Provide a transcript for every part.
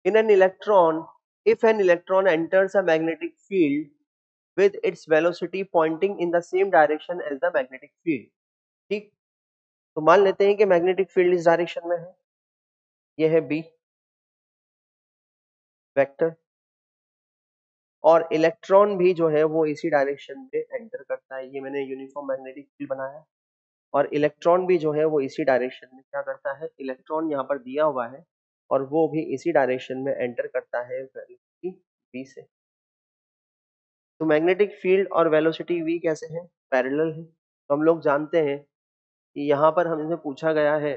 in an electron, if an electron enters a magnetic field with its velocity pointing in the same direction as the magnetic field. ठीक, तो मान लेते हैं कि magnetic field इस direction में है, ये है बी वेक्टर, और इलेक्ट्रॉन भी जो है वो इसी डायरेक्शन में एंटर करता है। ये मैंने यूनिफॉर्म मैग्नेटिक फील्ड बनाया, और इलेक्ट्रॉन भी जो है वो इसी डायरेक्शन में क्या करता है, इलेक्ट्रॉन यहाँ पर दिया हुआ है और वो भी इसी डायरेक्शन में एंटर करता है वेलोसिटी v से। तो मैग्नेटिक फील्ड और वेलोसिटी v कैसे है, पैरेलल है। तो हम लोग जानते हैं कि यहाँ पर हमसे पूछा गया है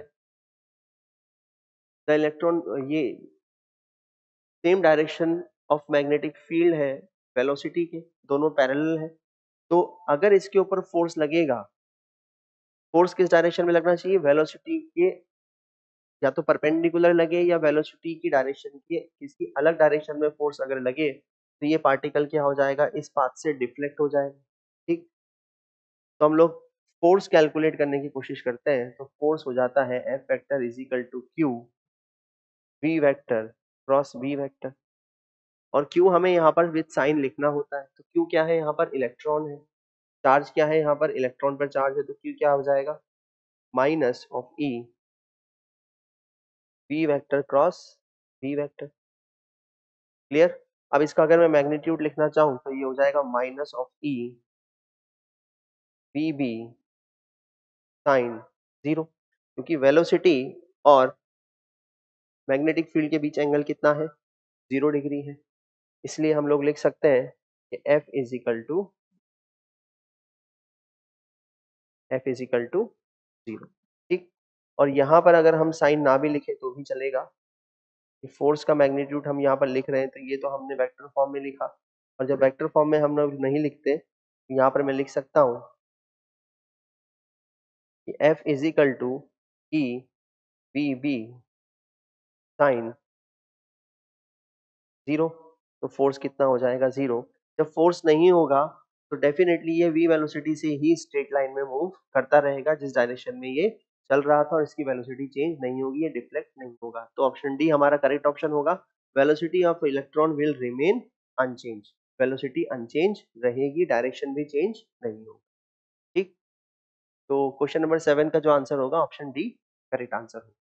द इलेक्ट्रॉन, ये same direction of magnetic field है वेलोसिटी के, दोनों पैरेलल है। तो अगर इसके ऊपर फोर्स लगेगा, फोर्स किस डायरेक्शन में लगना चाहिए, वेलोसिटी के या तो परपेंडिकुलर लगे या वेलोसिटी की डायरेक्शन के किसी अलग डायरेक्शन में फोर्स अगर लगे तो ये पार्टिकल क्या हो जाएगा, इस पाथ से डिफ्लेक्ट हो जाएगा। ठीक, तो हम लोग फोर्स कैलकुलेट करने की कोशिश करते हैं, तो फोर्स हो जाता है F vector is equal to Q V vector cross B vector, और Q हमें यहाँ पर विद साइन लिखना होता है। तो Q क्या है, यहाँ पर इलेक्ट्रॉन है, चार्ज क्या है, यहाँ पर इलेक्ट्रॉन पर चार्ज है, तो Q क्या हो जाएगा, minus of E V vector cross B vector. Clear. अब इसका अगर मैं मैग्नीट्यूड लिखना चाहूँ तो ये हो जाएगा minus of E V B sine zero, क्योंकि वेलोसिटी और मैग्नेटिक फील्ड के बीच एंगल कितना है, 0 डिग्री है। इसलिए हम लोग लिख सकते हैं कि F इज इक्वल टू 0। ठीक, और यहाँ पर अगर हम साइन ना भी लिखे तो भी चलेगा, कि फोर्स का मैग्नीट्यूड हम यहाँ पर लिख रहे हैं तो ये तो हमने वेक्टर फॉर्म में लिखा, और जब वेक्टर फॉर्म में हम लोग नहीं लिखते, यहाँ पर मैं लिख सकता हूँ कि F is equal to E V B sine 0। तो फोर्स कितना हो जाएगा, 0। जब फोर्स नहीं होगा तो डेफिनेटली ये v वेलोसिटी से ही स्ट्रेट लाइन में मूव करता रहेगा जिस डायरेक्शन में ये चल रहा था, और इसकी वेलोसिटी चेंज नहीं होगी, ये डिफ्लेक्ट नहीं होगा। तो ऑप्शन डी हमारा करेक्ट ऑप्शन होगा, velocity of electron will remain unchange, velocity unchange रहेगी, डायरेक्शन भी चेंज नहीं होगा। ठीक, तो क्वेश्चन नंबर 7 का जो आंसर होगा ऑप्शन डी करेक्ट आंसर होगा।